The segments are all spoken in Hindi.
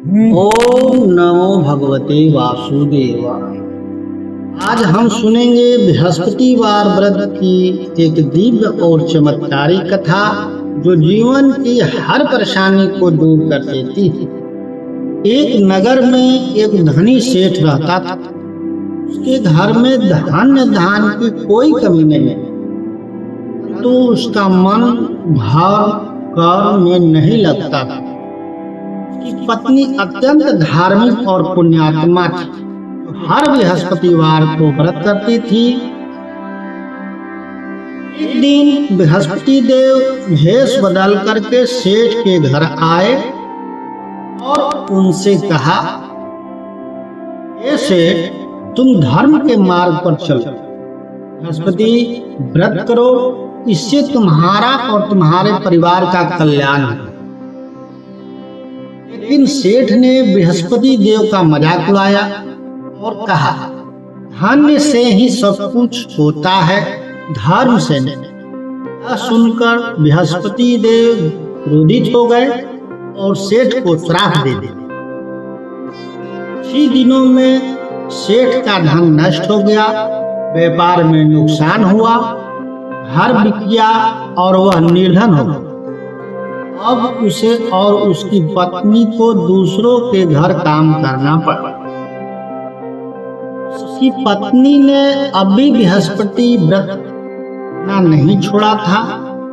ओम नमो भगवते वासुदेवाय। आज हम सुनेंगे बृहस्पतिवार व्रत की एक दिव्य और चमत्कारी कथा जो जीवन की हर परेशानी को दूर कर देती है। एक नगर में एक धनी सेठ रहता था। उसके घर में धान की कोई कमी नहीं, तो उसका मन भाव कर्म में नहीं लगता था। उसकी पत्नी अत्यंत धार्मिक और पुण्यात्मा थी, हर बृहस्पतिवार को व्रत करती थी। एक दिन बृहस्पति देव भेष बदल करके सेठ के घर आए और उनसे कहा, हे सेठ, तुम धर्म के मार्ग पर चलो, बृहस्पति व्रत करो, इससे तुम्हारा और तुम्हारे परिवार का कल्याण हो। लेकिन सेठ ने बृहस्पति देव का मजाक उड़ाया और कहा, धन से ही सब कुछ होता है, धर्म से नहीं। यह सुनकर बृहस्पति देव क्रोधित हो गए और सेठ को श्राप दे दिया। कुछ ही दिनों में सेठ का धन नष्ट हो गया, व्यापार में नुकसान हुआ, घर बिक गया और वह निर्धन हो गया। अब उसे और उसकी पत्नी को दूसरों के घर काम करना पड़ा। उसकी पत्नी ने अभी बृहस्पति व्रत नहीं छोड़ा था।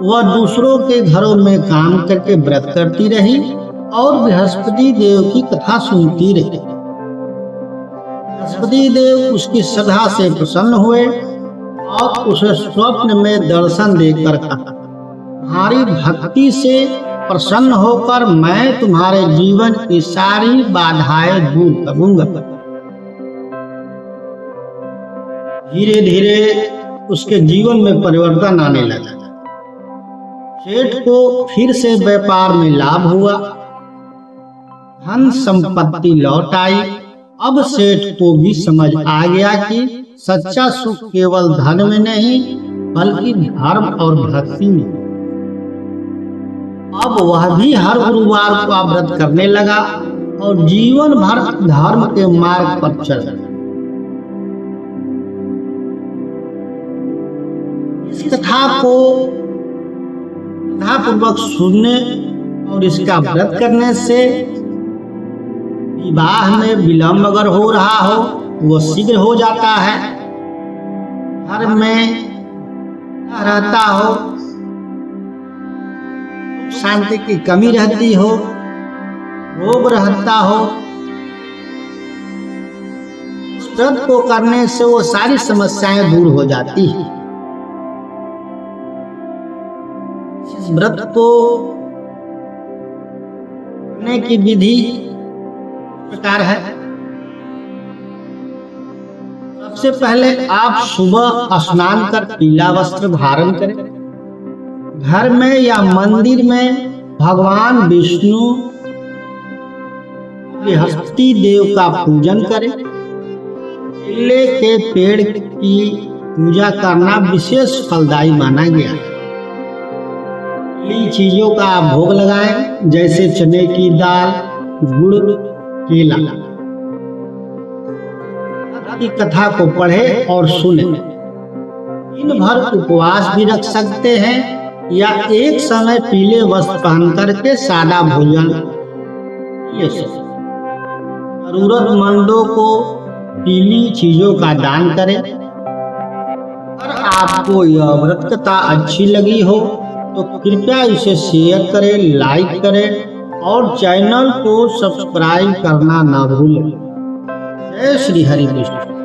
वह दूसरों के घरों में काम करके व्रत करती रही और बृहस्पति देव की कथा सुनती रही। बृहस्पति देव उसकी श्रद्धा से प्रसन्न हुए और उसे स्वप्न में दर्शन देकर कहा, तुम्हारी भक्ति से प्रसन्न होकर मैं तुम्हारे जीवन की सारी बाधाएं दूर करूंगा। धीरे धीरे उसके जीवन में परिवर्तन आने लगा। सेठ को फिर से व्यापार में लाभ हुआ, धन संपत्ति लौट आई। अब सेठ को भी समझ आ गया कि सच्चा सुख केवल धन में नहीं बल्कि धर्म और भक्ति में। अब वह भी हर गुरुवार को व्रत करने लगा और जीवन भर धर्म के मार्ग पर चला। इस कथा को श्रद्धापूर्वक सुनने और इसका व्रत करने से विवाह में विलंब अगर हो रहा हो वो शीघ्र हो जाता है, घर में रहता हो, शांति की कमी रहती हो, रोग रहता हो, इस व्रत को करने से वो सारी समस्याएं दूर हो जाती है। इस व्रत को करने की विधि प्रकार है। सबसे पहले आप सुबह स्नान कर पीला वस्त्र धारण करें। घर में या मंदिर में भगवान विष्णु बृहस्पति देव का पूजन करें। केले के पेड़ की पूजा करना विशेष फलदायी माना गया है। चीजों का भोग लगाएं, जैसे चने की दाल, गुड़, केला। की कथा को पढ़े और सुने। दिन भर उपवास भी रख सकते हैं या एक समय पीले वस्त्र पहन करके सादा भोजन। जरूरतमंदों को पीली चीजों का दान करें। अगर आपको यह व्रत कथा अच्छी लगी हो तो कृपया इसे शेयर करें, लाइक करें और चैनल को सब्सक्राइब करना ना भूलें। जय श्री हरि विष्णु।